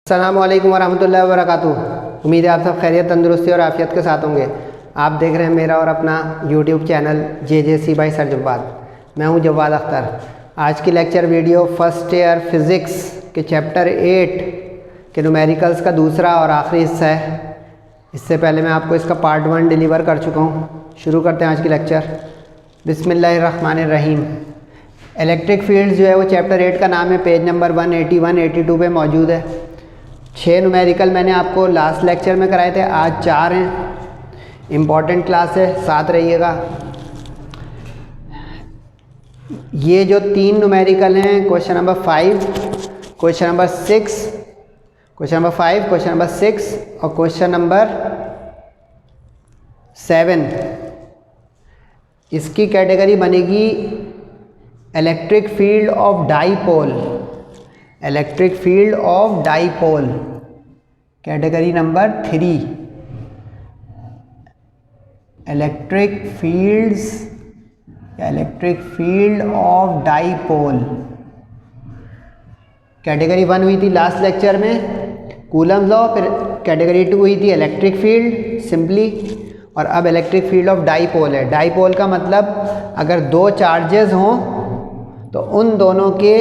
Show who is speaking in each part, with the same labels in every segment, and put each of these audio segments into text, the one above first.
Speaker 1: अस्सलामुअलैकुम वरहमतुल्लाहि वबरकातुहू। उम्मीद है आप सब खैरियत, तंदुरुस्ती और आफियत के साथ होंगे। आप देख रहे हैं मेरा और अपना YouTube channel JJC by sir Jawad. मैं हूं जवाद अख्तर। आज की lecture video first year physics के चैप्टर 8 के न्यूमेरिकल्स का दूसरा और आखिरी हिस्सा है। इससे पहले मैं आपको इसका पार्ट 1 डिलीवर कर चुका हूँ। शुरू करते हैं आज की लेक्चर। बिस्मिल्लाहिर्रहमानिर्रहीम। इलेक्ट्रिक फील्ड जो है वो चैप्टर 8 का नाम है। पेज नंबर 181 82 पे मौजूद है। 6 न्यूमेरिकल मैंने आपको लास्ट लेक्चर में कराए थे, आज 4 हैं। इम्पॉर्टेंट क्लास है, साथ रहिएगा। ये जो 3 न्यूमेरिकल हैं, question number 5, question number 6, question number 5, question number 6 और क्वेश्चन नंबर 7, इसकी कैटेगरी बनेगी electric field of dipole. Electric field of dipole category number 3। Electric fields या electric field of dipole category 1 हुई थी लास्ट लेक्चर में, Coulomb's law. फिर category 2 हुई थी इलेक्ट्रिक फील्ड सिंपली, और अब इलेक्ट्रिक फील्ड ऑफ डाईपोल है। डाईपोल का मतलब अगर 2 चार्जेस हों तो उन दोनों के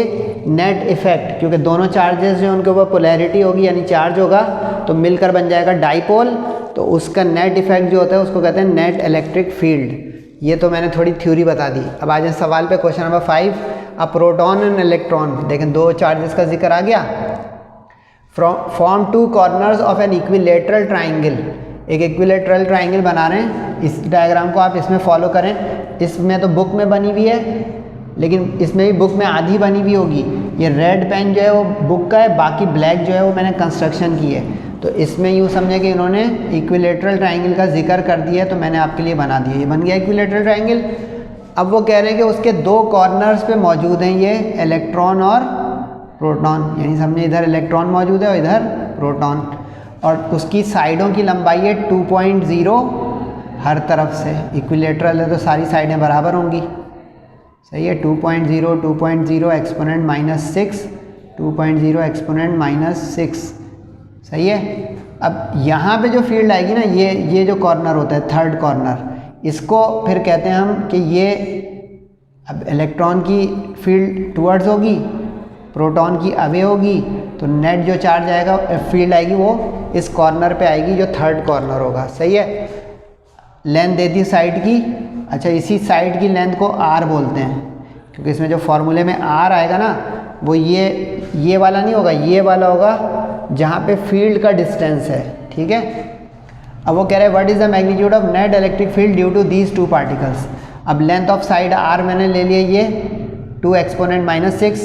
Speaker 1: नेट इफ़ेक्ट, क्योंकि दोनों चार्जेस जो उनके ऊपर पोलैरिटी होगी यानी चार्ज होगा तो मिलकर बन जाएगा डाईपोल। तो उसका नेट इफ़ेक्ट जो होता है उसको कहते हैं नेट इलेक्ट्रिक फील्ड। ये तो मैंने थोड़ी थ्योरी बता दी। अब आ जाए सवाल पे। Question number 5, a proton and electron. देखें 2 चार्जेस का जिक्र आ गया। Form 2 corners of an equilateral triangle. एक इक्विलेटरल ट्राइंगल बना रहे हैं। इस डायग्राम को आप इसमें फॉलो करें। इसमें तो बुक में बनी हुई है, लेकिन इसमें भी बुक में आधी बनी हुई होगी। ये रेड पेन जो है वो बुक का है, बाकी ब्लैक जो है वो मैंने कंस्ट्रक्शन की है। तो इसमें यूँ समझे कि इन्होंने इक्विलेटरल ट्राइंगल का जिक्र कर दिया है, तो मैंने आपके लिए बना दिया। ये बन गया इक्विलेटरल ट्राइंगल। अब वो कह रहे हैं कि उसके 2 कॉर्नर्स पे मौजूद हैं ये इलेक्ट्रॉन और प्रोटॉन, यानी समझे इधर इलेक्ट्रॉन मौजूद है और इधर प्रोटॉन, और उसकी साइडों की लंबाई है 2.0 हर तरफ से। इक्विलेटरल है तो सारी साइडें बराबर होंगी, सही है। 2.0 2.0 एक्सपोनेंट -6 2.0 एक्सपोनेंट -6, सही है। अब यहाँ पे जो फील्ड आएगी ना, ये जो कॉर्नर होता है थर्ड कॉर्नर, इसको फिर कहते हैं हम कि ये अब इलेक्ट्रॉन की फील्ड टुवर्ड्स होगी, प्रोटॉन की अवे होगी, तो नेट जो चार्ज आएगा फील्ड आएगी वो इस कॉर्नर पे आएगी जो थर्ड कॉर्नर होगा, सही है। लेंथ दे दी साइड की। अच्छा, इसी साइड की लेंथ को R बोलते हैं, क्योंकि इसमें जो फॉर्मूले में R आएगा ना वो ये वाला नहीं होगा, ये वाला होगा जहाँ पे फील्ड का डिस्टेंस है, ठीक है। अब वो कह रहे हैं what is the magnitude of net electric field due to these 2 particles. अब लेंथ ऑफ साइड R मैंने ले लिया ये 2 exponent -6।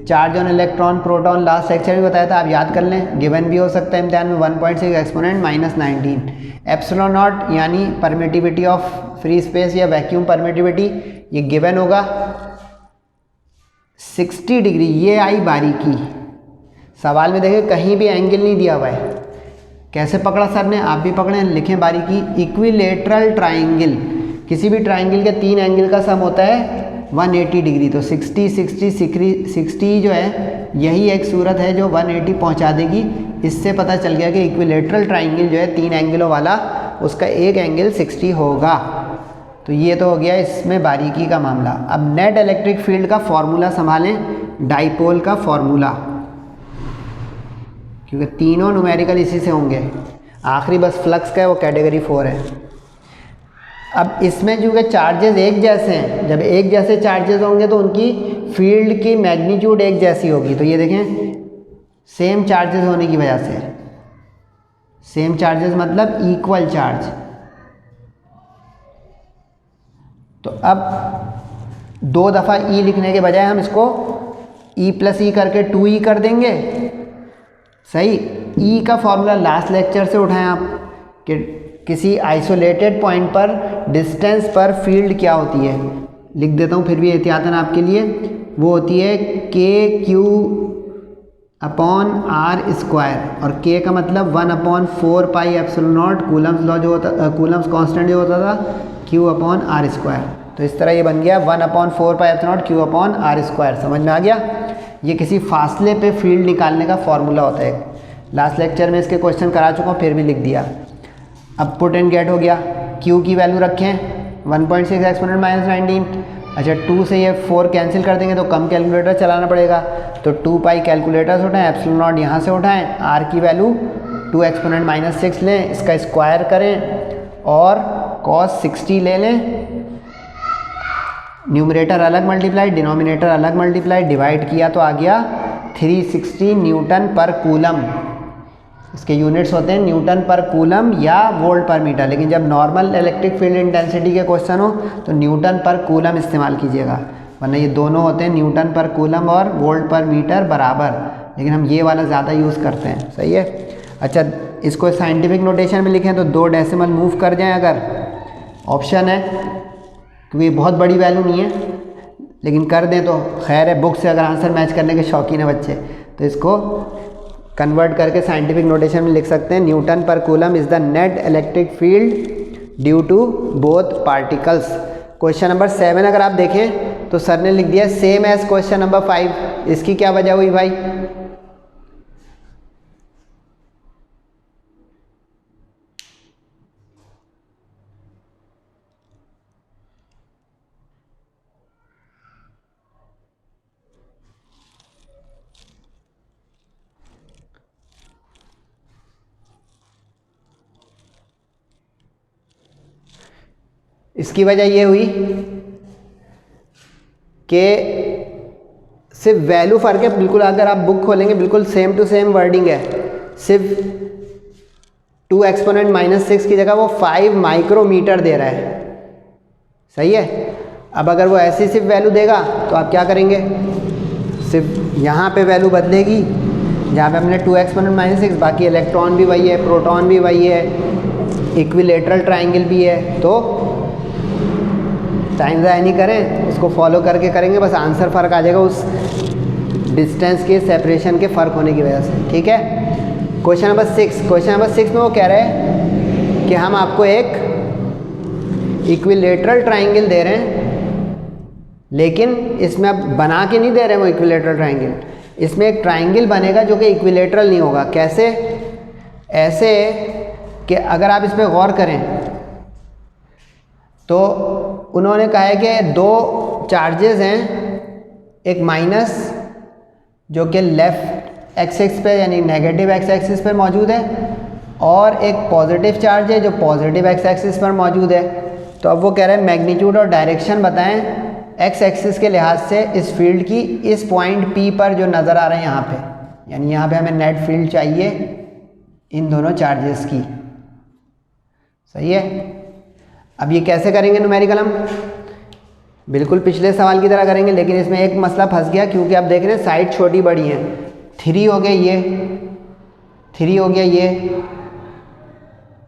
Speaker 1: Charge on electron proton last lecture में बताया था, आप याद कर लें। गिवन भी हो सकता है इम्तिहान में 1.6 एक्सपोनेंट -19। एप्सिलॉन नॉट यानी परमिटिविटी ऑफ फ्री स्पेस या वैक्यूम परमिटिविटी, ये गिवन होगा 60 डिग्री। ये आई बारीकी। सवाल में देखें कहीं भी एंगल नहीं दिया हुआ है। कैसे पकड़ा सर ने, आप भी पकड़ें, लिखें बारीकी। इक्विलेटरल ट्राइंगल, किसी भी ट्राइंगल के 3 एंगल का सम होता है 180 डिग्री। तो 60 जो है यही एक सूरत है जो 180 पहुंचा देगी। इससे पता चल गया कि इक्विलेटरल ट्राइंगल जो है 3 एंगलों वाला, उसका एक एंगल 60 होगा। तो ये तो हो गया इसमें बारीकी का मामला। अब नेट इलेक्ट्रिक फील्ड का फॉर्मूला संभालें, डाईपोल का फॉर्मूला, क्योंकि तीनों न्यूमेरिकल इसी से होंगे। आखिरी बस फ्लक्स का है, वो कैटेगरी 4 है। अब इसमें जो चार्जेस एक जैसे हैं, जब एक जैसे चार्जेस होंगे तो उनकी फील्ड की मैग्नीट्यूड एक जैसी होगी। तो ये देखें सेम चार्जेस होने की वजह से, सेम चार्जेस मतलब इक्वल चार्ज। तो अब 2 दफ़ा E लिखने के बजाय हम इसको E+E करके 2E कर देंगे, सही। E का फॉर्मूला लास्ट लेक्चर से उठाएं आप कि किसी आइसोलेटेड पॉइंट पर डिस्टेंस पर फील्ड क्या होती है। लिख देता हूँ फिर भी एहतियातन आपके लिए। वो होती है KQ/R², और K का मतलब 1/4πε0 कूलम्स लॉ जो होता, कूलम्स कांस्टेंट जो होता था Q/R²। तो इस तरह ये बन गया 1/4πε0 Q/R²। समझ में आ गया। ये किसी फासले पे फील्ड निकालने का फॉर्मूला होता है। लास्ट लेक्चर में इसके क्वेश्चन करा चुका हूँ, फिर भी लिख दिया। अब पुट एंड गेट हो गया। क्यू की वैल्यू रखें 1.6 एक्सपोनेंट माइनस 19। अच्छा 2 से ये 4 कैंसिल कर देंगे तो कम कैलकुलेटर चलाना पड़ेगा, तो 2 पाई कैलकुलेटर से उठाएं, एप्सिलॉन नॉट यहाँ से उठाएं, आर की वैल्यू 2 एक्सपोनेंट माइनस 6 लें, इसका स्क्वायर करें और cos 60 ले लें। न्यूमरेटर अलग मल्टीप्लाई, डिनोमिनेटर अलग मल्टीप्लाई, डिवाइड किया तो आ गया 360 न्यूटन पर कूलम। इसके यूनिट्स होते हैं न्यूटन पर कूलम या वोल्ट पर मीटर, लेकिन जब नॉर्मल इलेक्ट्रिक फील्ड इंटेंसिटी के क्वेश्चन हो तो न्यूटन पर कूलम इस्तेमाल कीजिएगा, वरना ये दोनों होते हैं न्यूटन पर कूलम और वोल्ट पर मीटर बराबर, लेकिन हम ये वाला ज़्यादा यूज़ करते हैं। सही है। अच्छा इसको साइंटिफिक नोटेशन में लिखें तो 2 डेसिमल मूव कर जाएं अगर, ऑप्शन है, क्योंकि ये बहुत बड़ी वैल्यू नहीं है, लेकिन कर दें तो खैर है। बुक से अगर आंसर मैच करने के शौकीन है बच्चे तो इसको कन्वर्ट करके साइंटिफिक नोटेशन में लिख सकते हैं, newton per coulomb is the net electric field due to both particles. Question number 7 अगर आप देखें तो सर ने लिख दिया सेम एज क्वेश्चन नंबर 5। इसकी क्या वजह हुई भाई? इसकी वजह ये हुई कि सिर्फ वैल्यू फ़र्क है बिल्कुल। अगर आप बुक खोलेंगे बिल्कुल सेम टू सेम वर्डिंग है, सिर्फ 2 एक्सपोनेंट माइनस 6 की जगह वो 5 माइक्रोमीटर दे रहा है। सही है। अब अगर वो ऐसी सिर्फ वैल्यू देगा तो आप क्या करेंगे, सिर्फ यहाँ पे वैल्यू बदलेगी जहाँ पे हमने 2 एक्सपोनेंट माइनस 6, बाकी इलेक्ट्रॉन भी वही है, प्रोटॉन भी वही है, इक्विलेटरल ट्राइंगल भी है, तो टाइम ज़ाया नहीं करें, उसको फॉलो करके करेंगे, बस आंसर फ़र्क आ जाएगा उस डिस्टेंस के सेपरेशन के फ़र्क होने की वजह से। ठीक है। क्वेश्चन नंबर 6 में वो कह रहे हैं कि हम आपको एक इक्विलेटरल ट्राइंगल दे रहे हैं, लेकिन इसमें अब बना के नहीं दे रहे हैं वो इक्विलेटरल ट्राइंगल, इसमें एक ट्राइंगल बनेगा जो कि इक्विलेटरल नहीं होगा। कैसे? ऐसे कि अगर आप इस पर गौर करें तो उन्होंने कहा है कि 2 चार्जेस हैं, एक माइनस जो कि लेफ़्ट एक्स एक्सिस पे यानी नेगेटिव एक्स एक्सिस पर मौजूद है, और एक पॉजिटिव चार्ज है जो पॉजिटिव एक्स एक्सिस पर मौजूद है। तो अब वो कह रहे हैं मैग्नीट्यूड और डायरेक्शन बताएं एक्स एक्सिस के लिहाज से इस फील्ड की इस पॉइंट पी पर जो नज़र आ रहे हैं यहाँ पे, यानी यहाँ पे हमें नेट फील्ड चाहिए इन दोनों चार्जेस की। सही है। अब ये कैसे करेंगे न्यूमेरिकल? हम बिल्कुल पिछले सवाल की तरह करेंगे, लेकिन इसमें एक मसला फंस गया, क्योंकि आप देख रहे हैं साइड छोटी बड़ी हैं। 3 हो गया ये, 3 हो गया ये,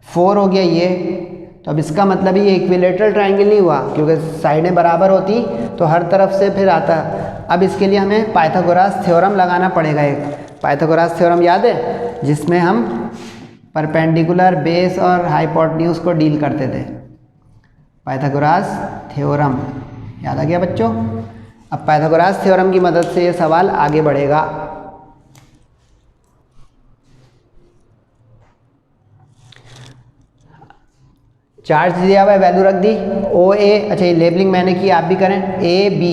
Speaker 1: 4 हो गया ये, तो अब इसका मतलब ये इक्विलेटरल ट्राइंगल नहीं हुआ, क्योंकि साइडें बराबर होती तो हर तरफ से फिर आता। अब इसके लिए हमें पाइथागोरस थ्योरम लगाना पड़ेगा। एक पाइथागोरस थ्योरम याद है जिसमें हम परपेंडिकुलर, बेस और हाइपोटेन्यूज को डील करते थे। पाइथागोरस थ्योरम याद आ गया बच्चों? अब पाइथागोरस थ्योरम की मदद से ये सवाल आगे बढ़ेगा। चार्ज दिया हुआ है, वैल्यू रख दी ओ ए। अच्छा ये लेबलिंग मैंने की, आप भी करें। ए बी,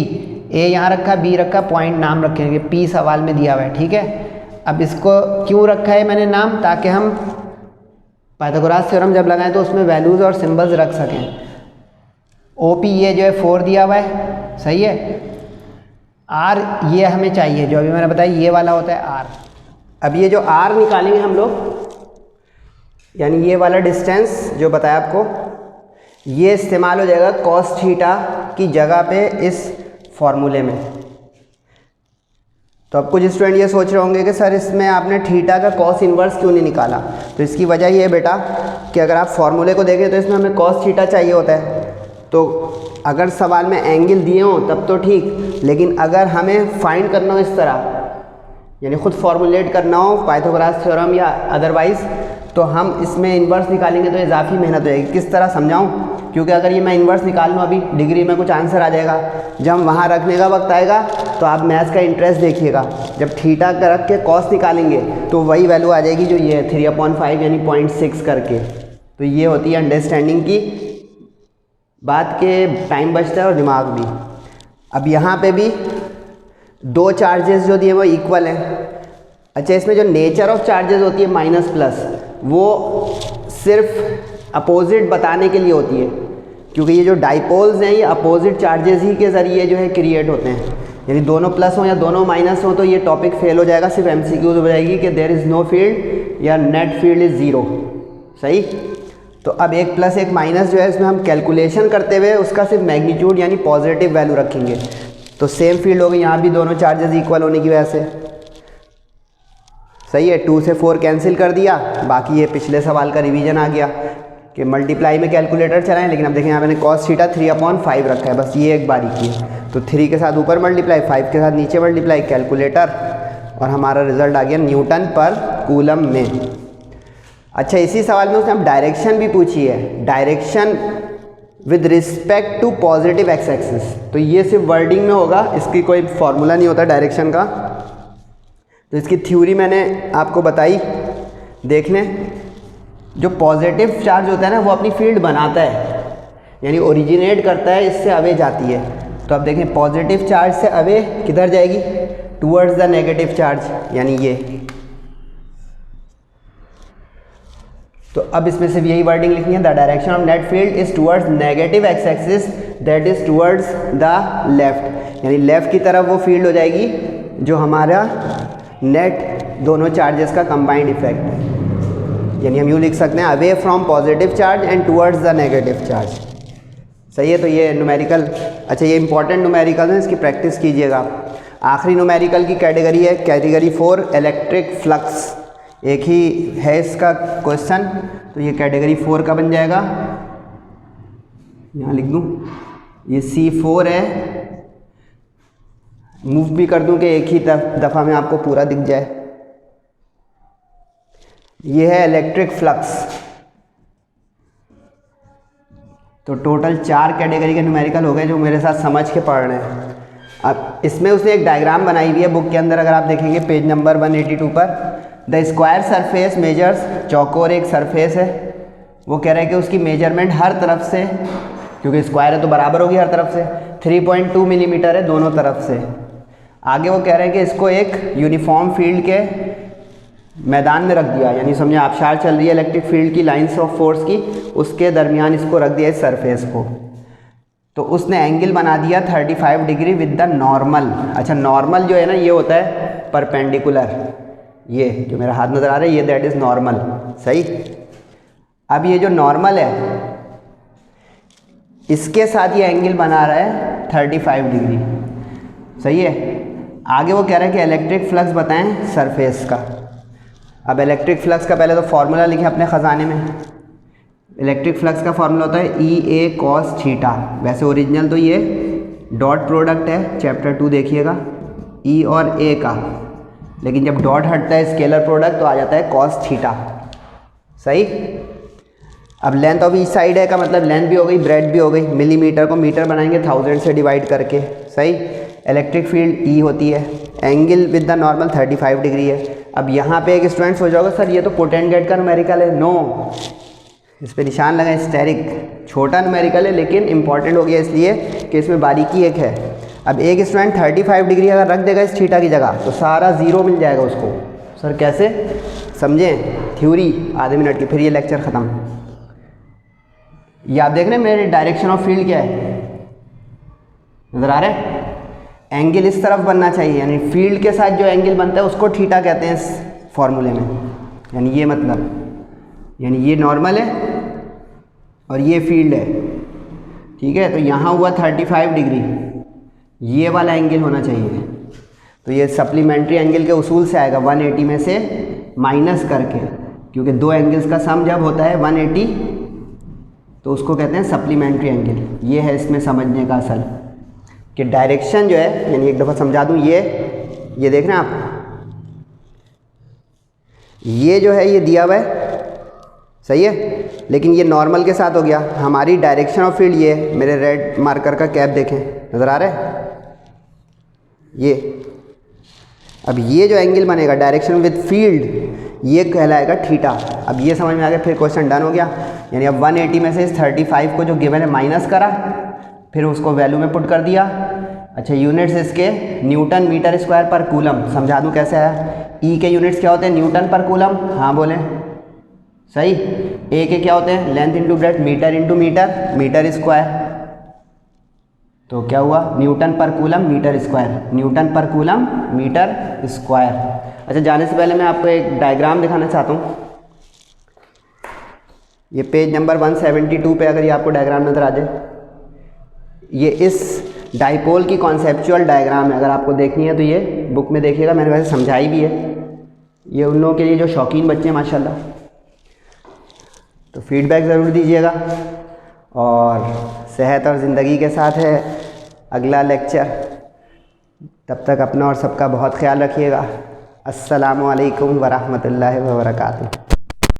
Speaker 1: ए यहाँ रखा, बी रखा, पॉइंट नाम रखेंगे, पी सवाल में दिया हुआ है। ठीक है। अब इसको क्यों रखा है मैंने नाम, ताकि हम पाइथागोरस थ्योरम जब लगाएं तो उसमें वैल्यूज़ और सिंबल्स रख सकें। ओ पी ये जो है 4 दिया हुआ है। सही है। आर ये हमें चाहिए, जो अभी मैंने बताया ये वाला होता है आर। अब ये जो आर निकालेंगे हम लोग, यानी ये वाला डिस्टेंस जो बताया आपको, ये इस्तेमाल हो जाएगा कॉस थीटा की जगह पे इस फॉर्मूले में। तो अब कुछ स्टूडेंट ये सोच रहे होंगे कि सर इसमें आपने थीटा का कॉस इन्वर्स क्यों नहीं निकाला? तो इसकी वजह ये है बेटा कि अगर आप फॉर्मूले को देखें तो इसमें हमें कॉस थीटा चाहिए होता है। तो अगर सवाल में एंगल दिए हों तब तो ठीक, लेकिन अगर हमें फाइंड करना हो इस तरह, यानी खुद फॉर्मुलेट करना हो पाइथागोरस थ्योरम या अदरवाइज, तो हम इसमें इन्वर्स निकालेंगे तो इजाफी मेहनत हो जाएगी। किस तरह समझाऊं? क्योंकि अगर ये मैं इन्वर्स निकाल लूँ अभी डिग्री में कुछ आंसर आ जाएगा, जब वहाँ रखने का वक्त आएगा तो आप मैथ्स का इंटरेस्ट देखिएगा, जब थीटा का रख के कॉस निकालेंगे तो वही वैल्यू आ जाएगी जो ये है 3/5 यानी 0.6 करके। तो ये होती है अंडरस्टैंडिंग की बात के, टाइम बचता है और दिमाग भी। अब यहाँ पे भी दो चार्जेस जो दिए वो इक्वल हैं। अच्छा, इसमें जो नेचर ऑफ चार्जेस होती है माइनस प्लस, वो सिर्फ अपोजिट बताने के लिए होती है, क्योंकि ये जो डाइपोल्स हैं ये अपोजिट चार्जेस ही के ज़रिए जो है क्रिएट होते हैं। यानी दोनों प्लस हो या दोनों माइनस हो तो ये टॉपिक फेल हो जाएगा, सिर्फ MCQs हो जाएगी कि देयर इज़ नो फील्ड या नेट फील्ड इज़ ज़ीरो। सही। तो अब एक प्लस एक माइनस जो है इसमें हम कैलकुलेशन करते हुए उसका सिर्फ मैग्नीट्यूड यानी पॉजिटिव वैल्यू रखेंगे। तो सेम फील्ड होगी, यहाँ भी दोनों चार्जेस इक्वल होने की वजह से। सही है। 2 से 4 कैंसिल कर दिया, बाकी ये पिछले सवाल का रिवीजन आ गया कि मल्टीप्लाई में कैलकुलेटर चलाएं, लेकिन अब देखें यहाँ मैंने cos थीटा 3/5 रखा है, बस ये एक बारीकी है। तो 3 के साथ ऊपर मल्टीप्लाई, 5 के साथ नीचे मल्टीप्लाई, कैलकुलेटर, और हमारा रिजल्ट आ गया न्यूटन पर कूलम में। अच्छा, इसी सवाल में उसने हम डायरेक्शन भी पूछी है, direction with respect to positive x axis. तो ये सिर्फ वर्डिंग में होगा, इसकी कोई फॉर्मूला नहीं होता डायरेक्शन का। तो इसकी थ्योरी मैंने आपको बताई। देख लें, जो पॉजिटिव चार्ज होता है ना वो अपनी फील्ड बनाता है, यानी ओरिजिनेट करता है, इससे अवे जाती है। तो अब देखें पॉजिटिव चार्ज से अवे किधर जाएगी, टूवर्ड्स द नेगेटिव चार्ज, यानी ये। तो अब इसमें सिर्फ यही वर्डिंग लिखनी है, the direction of net field is towards negative x axis that is towards the left, यानी लेफ्ट की तरफ वो फील्ड हो जाएगी जो हमारा नेट दोनों चार्जेस का कंबाइंड इफेक्ट है। यानी हम यूँ लिख सकते हैं away from positive charge and towards the negative charge. सही है। तो ये न्यूमेरिकल, अच्छा ये इंपॉर्टेंट न्यूमेरिकल है, इसकी प्रैक्टिस कीजिएगा। आखिरी न्यूमेरिकल की कैटेगरी है कैटेगरी 4 इलेक्ट्रिक फ्लक्स। एक ही है इसका क्वेश्चन, तो ये कैटेगरी 4 का बन जाएगा। यहाँ लिख दूँ, ये C4 है, मूव भी कर दूँ कि एक ही दफ़ा में आपको पूरा दिख जाए। ये है इलेक्ट्रिक फ्लक्स। तो टोटल 4 कैटेगरी के न्यूमेरिकल हो गए जो मेरे साथ समझ के पढ़ रहे हैं। अब इसमें उसने एक डायग्राम बनाई हुई है बुक के अंदर, अगर आप देखेंगे पेज नंबर 182 पर। द स्क्वायर सरफेस मेजर्स, चौकोर एक सरफेस है, वो कह रहे हैं कि उसकी मेजरमेंट हर तरफ से, क्योंकि स्क्वायर है तो बराबर होगी हर तरफ से, 3.2 मिलीमीटर है दोनों तरफ से। आगे वो कह रहे हैं कि इसको एक यूनिफॉर्म फील्ड के मैदान में रख दिया, यानी समझे आबशार चल रही है इलेक्ट्रिक फील्ड की, लाइंस ऑफ फोर्स की, उसके दरमियान इसको रख दिया इस सरफेस को। तो उसने एंगल बना दिया 35 डिग्री विद द नॉर्मल। अच्छा, नॉर्मल जो है ना ये होता है परपेंडिकुलर, ये जो मेरा हाथ नज़र आ रहा है ये दैट इज़ नॉर्मल। सही। अब ये जो नॉर्मल है इसके साथ ये एंगल बना रहा है 35 डिग्री। सही है। आगे वो कह रहा है कि इलेक्ट्रिक फ्लक्स बताएं सरफेस का। अब इलेक्ट्रिक फ्लक्स का पहले तो फार्मूला लिखे अपने ख़जाने में। इलेक्ट्रिक फ्लक्स का फार्मूला होता है EA cos थीटा। वैसे ओरिजिनल तो ये डॉट प्रोडक्ट है, चैप्टर 2 देखिएगा, E और A का, लेकिन जब डॉट हटता है स्केलर प्रोडक्ट तो आ जाता है cos थीटा। सही। अब लेंथ ऑफ ईच साइड है का मतलब लेंथ भी हो गई, ब्रेड भी हो गई। मिलीमीटर को मीटर बनाएंगे 1000 से डिवाइड करके। सही। इलेक्ट्रिक फील्ड E होती है, angle with the normal 35 degree है। अब यहाँ पे एक स्टूडेंट सोच रहा होगा सर ये तो पोटेंशियल का न्यूमेरिकल है। नो, इस पे निशान लगा स्टेरिक, छोटा न्यूमेरिकल है लेकिन इंपॉर्टेंट हो गया इसलिए कि इसमें बारीकी एक है। अब एक स्टूडेंट 35 डिग्री अगर रख देगा इस थीटा की जगह तो सारा ज़ीरो मिल जाएगा उसको। सर कैसे, समझें थ्योरी आधे मिनट की, फिर ये लेक्चर ख़त्म। ये आप देख रहे हैं मेरे डायरेक्शन ऑफ फील्ड क्या है, नज़र आ रहा है। एंगल इस तरफ बनना चाहिए, यानी फील्ड के साथ जो एंगल बनता है उसको थीटा कहते हैं इस फॉर्मूले में। यानी ये मतलब, यानी ये नॉर्मल है और ये फील्ड है। ठीक है। तो यहाँ हुआ 35 डिग्री, ये वाला एंगल होना चाहिए। तो ये सप्लीमेंट्री एंगल के उसूल से आएगा, 180 में से माइनस करके, क्योंकि दो एंगल्स का सम जब होता है 180 तो उसको कहते हैं सप्लीमेंट्री एंगल। ये है इसमें समझने का असल कि डायरेक्शन जो है, यानी एक दफ़ा समझा दूँ, ये देख रहे हैं आप, ये जो है ये दिया हुआ है। सही है। लेकिन ये नॉर्मल के साथ हो गया। हमारी डायरेक्शन ऑफ फील्ड ये, मेरे रेड मार्कर का कैप देखें, नज़र आ रहा है ये। अब ये जो एंगल बनेगा डायरेक्शन विद फील्ड, ये कहलाएगा थीटा। अब ये समझ में आ गया, फिर क्वेश्चन डन हो गया। यानी अब 180 में से इस 35 को जो गिवन है माइनस करा, फिर उसको वैल्यू में पुट कर दिया। अच्छा, यूनिट्स इसके न्यूटन मीटर स्क्वायर पर कूलम। समझा दूँ कैसे आया। ई के यूनिट्स क्या होते हैं, न्यूटन पर कूलम, हाँ बोले सही। ए के क्या होते हैं, length into breadth, metre into metre, metre square. तो क्या हुआ, newton per coulomb metre square, newton per coulomb metre square. अच्छा, जाने से पहले मैं आपको एक डायग्राम दिखाना चाहता हूँ। ये पेज नंबर 172 पे अगर ये आपको डायग्राम नज़र आ जाए, ये इस डाइपोल की कॉन्सेप्चुअल डायग्राम है। अगर आपको देखनी है तो ये बुक में देखिएगा, मैंने वैसे समझाई भी है। ये उन लोगों के लिए जो शौकीन बच्चे हैं माशाल्लाह। तो फीडबैक ज़रूर दीजिएगा। और सेहत और ज़िंदगी के साथ है अगला लेक्चर। तब तक अपना और सबका बहुत ख्याल रखिएगा। अस्सलामु अलैकुम वरहमतुल्लाहि व बरकातुहू।